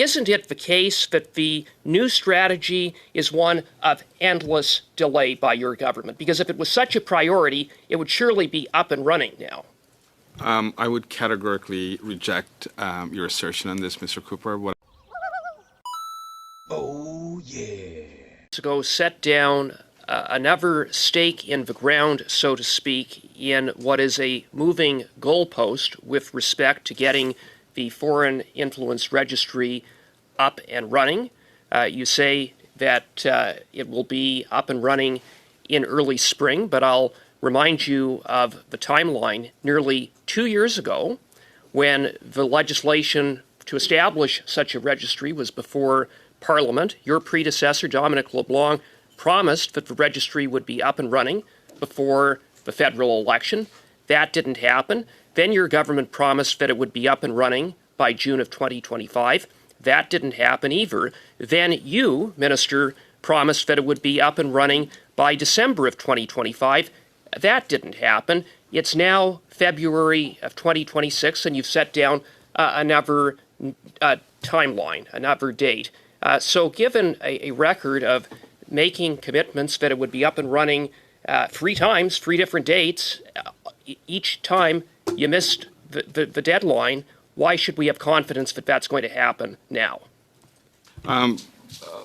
isn't it the case that the new strategy is one of endless delay by your government? Because if it was such a priority, it would surely be up and running now. I would categorically reject your assertion on this, Mr. Cooper. Oh, yeah. To go set down another stake in the ground, so to speak, in what is a moving goalpost with respect to getting the Foreign Influence Registry up and running. You say that it will be up and running in early spring, but I'll remind you of the timeline. Nearly 2 years ago, when the legislation to establish such a registry was before Parliament, your predecessor, Dominic LeBlanc, promised that the registry would be up and running before the federal election. That didn't happen. Then your government promised that it would be up and running by June of 2025. That didn't happen either. Then you, Minister, promised that it would be up and running by December of 2025. That didn't happen. It's now February of 2026, and you've set down another timeline, another date. So given a record of making commitments that it would be up and running 3 times, 3 different dates, each time you missed the deadline, why should we have confidence that that's going to happen now?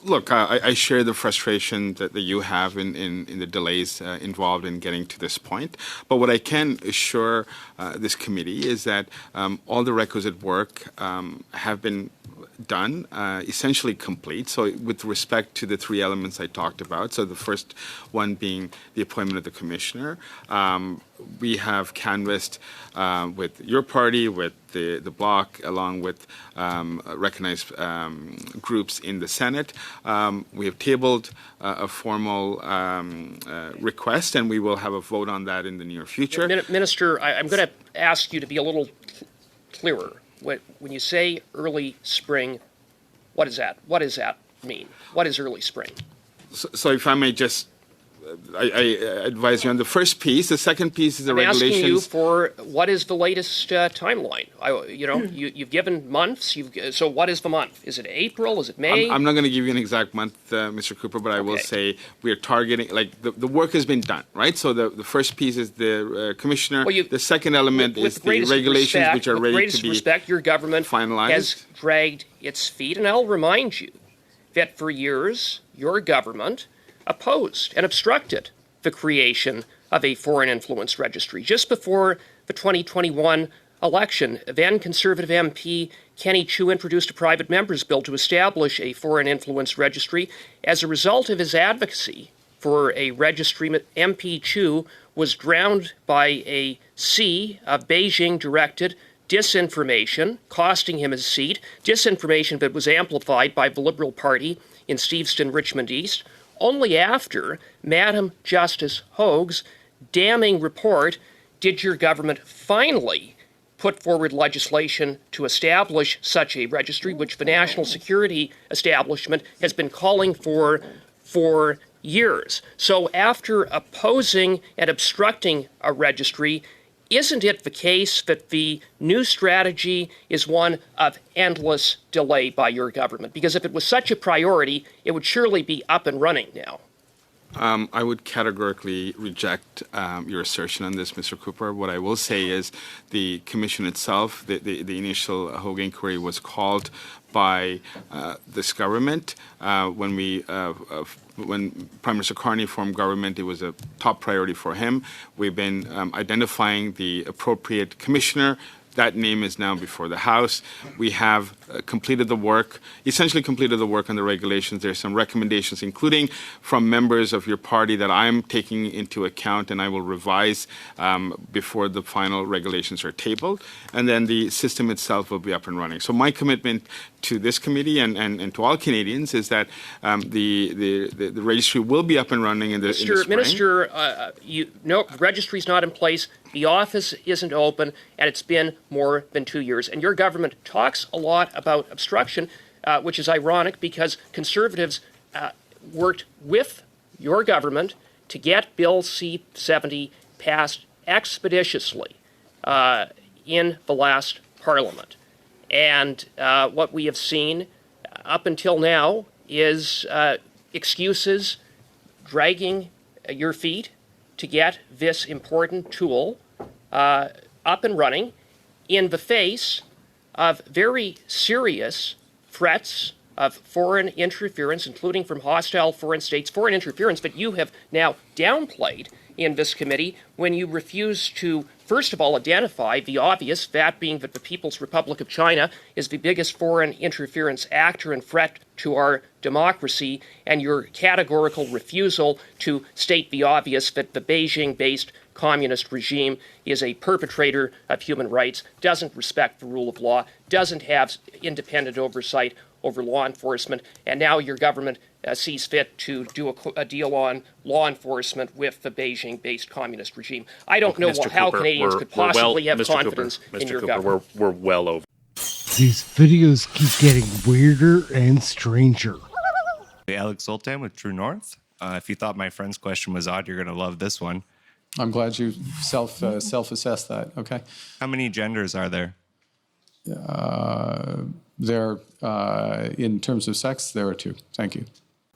Look, I share the frustration that you have in the delays involved in getting to this point. But what I can assure this committee is that all the requisite work have been done, essentially complete. So with respect to the 3 elements I talked about, so the first one being the appointment of the commissioner, we have canvassed with your party, with the Bloc, along with recognized groups in the Senate. We have tabled a formal request, and we will have a vote on that in the near future. Minister, I'm going to ask you to be a little clearer. When you say early spring, what is that? What does that mean? What is early spring? So if I may just, I advise you on the first piece. The second piece is the regulations. I'm asking you for what is the latest timeline? You've given months. So what is the month? Is it April? Is it May? I'm not going to give you an exact month, Mr. Cooper, but I will say we are targeting, like the work has been done, right? So the first piece is the commissioner. Well, the second element is the regulations, which are ready to be finalized. With greatest respect, your government has dragged its feet, and I'll remind you that for years your government opposed and obstructed the creation of a foreign influence registry. Just before the 2021 election, then Conservative MP Kenny Chiu introduced a private member's bill to establish a foreign influence registry. As a result of his advocacy for a registry, MP Chiu was drowned by a sea of Beijing-directed disinformation, costing him his seat, disinformation that was amplified by the Liberal Party in Steveston, Richmond East, only after Madam Justice Hogue's damning report did your government finally put forward legislation to establish such a registry, which the national security establishment has been calling for years. So after opposing and obstructing a registry, isn't it the case that the new strategy is one of endless delay by your government? Because if it was such a priority, it would surely be up and running now. I would categorically reject your assertion on this, Mr. Cooper. What I will say is the commission itself, the initial Hogue inquiry was called by this government. When Prime Minister Carney formed government, it was a top priority for him. We've been identifying the appropriate commissioner. That name is now before the House. We have completed the work, essentially completed the work on the regulations. There are some recommendations, including from members of your party, that I'm taking into account, and I will revise before the final regulations are tabled. And then the system itself will be up and running. So my commitment to this committee and to all Canadians is that the registry will be up and running in the spring. Minister, the registry's not in place. The office isn't open, and it's been more than 2 years. And your government talks a lot about obstruction, which is ironic because Conservatives worked with your government to get Bill C-70 passed expeditiously in the last Parliament. And what we have seen up until now is excuses, dragging your feet to get this important tool up and running in the face of very serious threats of foreign interference, including from hostile foreign states, foreign interference that you have now downplayed in this committee when you refuse to, first of all, identify the obvious, that being that the People's Republic of China is the biggest foreign interference actor and threat to our democracy, and your categorical refusal to state the obvious, that the Beijing-based communist regime is a perpetrator of human rights, doesn't respect the rule of law, doesn't have independent oversight over law enforcement, and now your government sees fit to do a deal on law enforcement with the Beijing-based communist regime. I don't know how Canadians could possibly have confidence in your government. We're well over. These videos keep getting weirder and stranger. Alex Zoltan with True North. If you thought my friend's question was odd, you're going to love this one. I'm glad you self-assess that. Okay. How many genders are there? In terms of sex, there are 2. Thank you.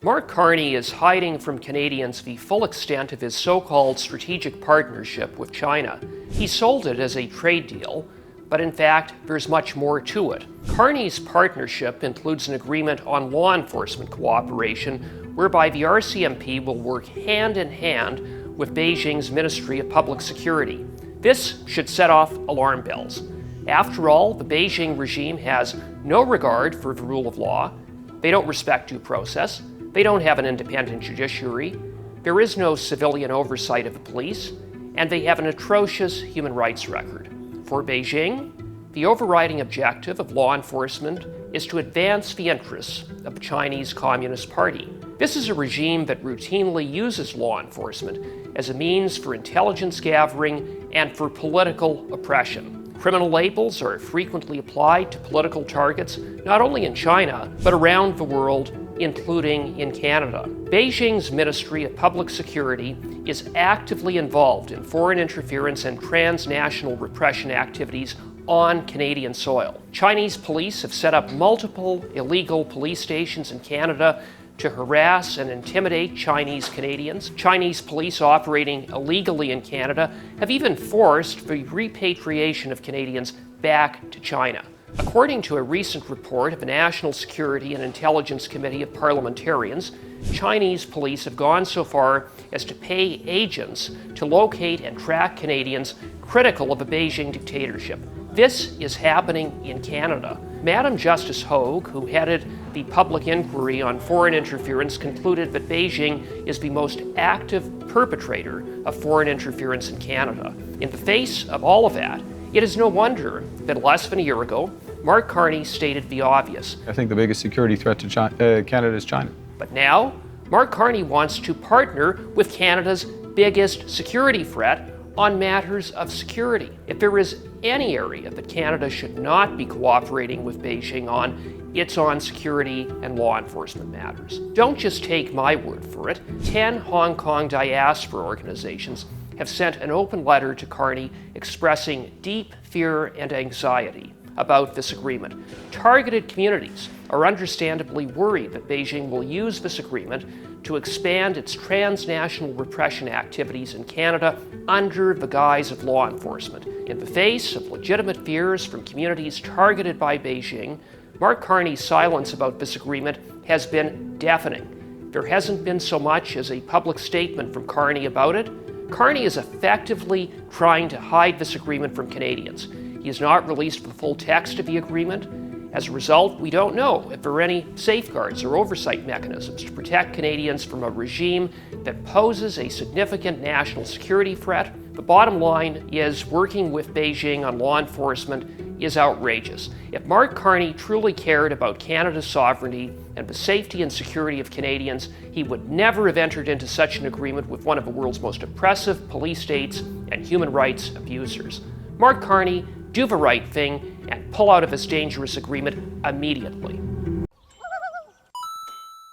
Mark Carney is hiding from Canadians the full extent of his so-called strategic partnership with China. He sold it as a trade deal, but in fact, there's much more to it. Carney's partnership includes an agreement on law enforcement cooperation, whereby the RCMP will work hand in hand with Beijing's Ministry of Public Security. This should set off alarm bells. After all, the Beijing regime has no regard for the rule of law. They don't respect due process. They don't have an independent judiciary. There is no civilian oversight of the police, and they have an atrocious human rights record. For Beijing, the overriding objective of law enforcement is to advance the interests of the Chinese Communist Party. This is a regime that routinely uses law enforcement as a means for intelligence gathering and for political oppression. Criminal labels are frequently applied to political targets, not only in China, but around the world, including in Canada. Beijing's Ministry of Public Security is actively involved in foreign interference and transnational repression activities on Canadian soil. Chinese police have set up multiple illegal police stations in Canada to harass and intimidate Chinese Canadians. Chinese police operating illegally in Canada have even forced the repatriation of Canadians back to China. According to a recent report of the National Security and Intelligence Committee of Parliamentarians, Chinese police have gone so far as to pay agents to locate and track Canadians critical of a Beijing dictatorship. This is happening in Canada. Madam Justice Hogue, who headed the public inquiry on foreign interference, concluded that Beijing is the most active perpetrator of foreign interference in Canada. In the face of all of that, it is no wonder that less than a year ago, Mark Carney stated the obvious. I think the biggest security threat to Canada is China. But now, Mark Carney wants to partner with Canada's biggest security threat on matters of security. If there is any area that Canada should not be cooperating with Beijing on, it's on security and law enforcement matters. Don't just take my word for it. 10 Hong Kong diaspora organizations have sent an open letter to Carney expressing deep fear and anxiety about this agreement. Targeted communities are understandably worried that Beijing will use this agreement to expand its transnational repression activities in Canada under the guise of law enforcement. In the face of legitimate fears from communities targeted by Beijing, Mark Carney's silence about this agreement has been deafening. There hasn't been so much as a public statement from Carney about it. Carney is effectively trying to hide this agreement from Canadians. He has not released the full text of the agreement. As a result, we don't know if there are any safeguards or oversight mechanisms to protect Canadians from a regime that poses a significant national security threat. The bottom line is working with Beijing on law enforcement is outrageous. If Mark Carney truly cared about Canada's sovereignty and the safety and security of Canadians, he would never have entered into such an agreement with one of the world's most oppressive police states and human rights abusers. Mark Carney, do the right thing and pull out of this dangerous agreement immediately.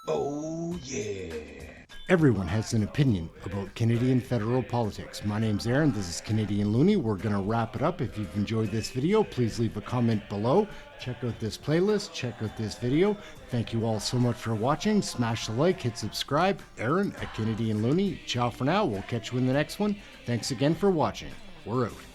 Oh, yeah. Everyone has an opinion about Canadian federal politics. My name's Aaron, this is Canadian Looney. We're going to wrap it up. If you've enjoyed this video, please leave a comment below. Check out this playlist, check out this video. Thank you all so much for watching. Smash the like, hit subscribe. Aaron at Canadian Looney. Ciao for now. We'll catch you in the next one. Thanks again for watching. We're out.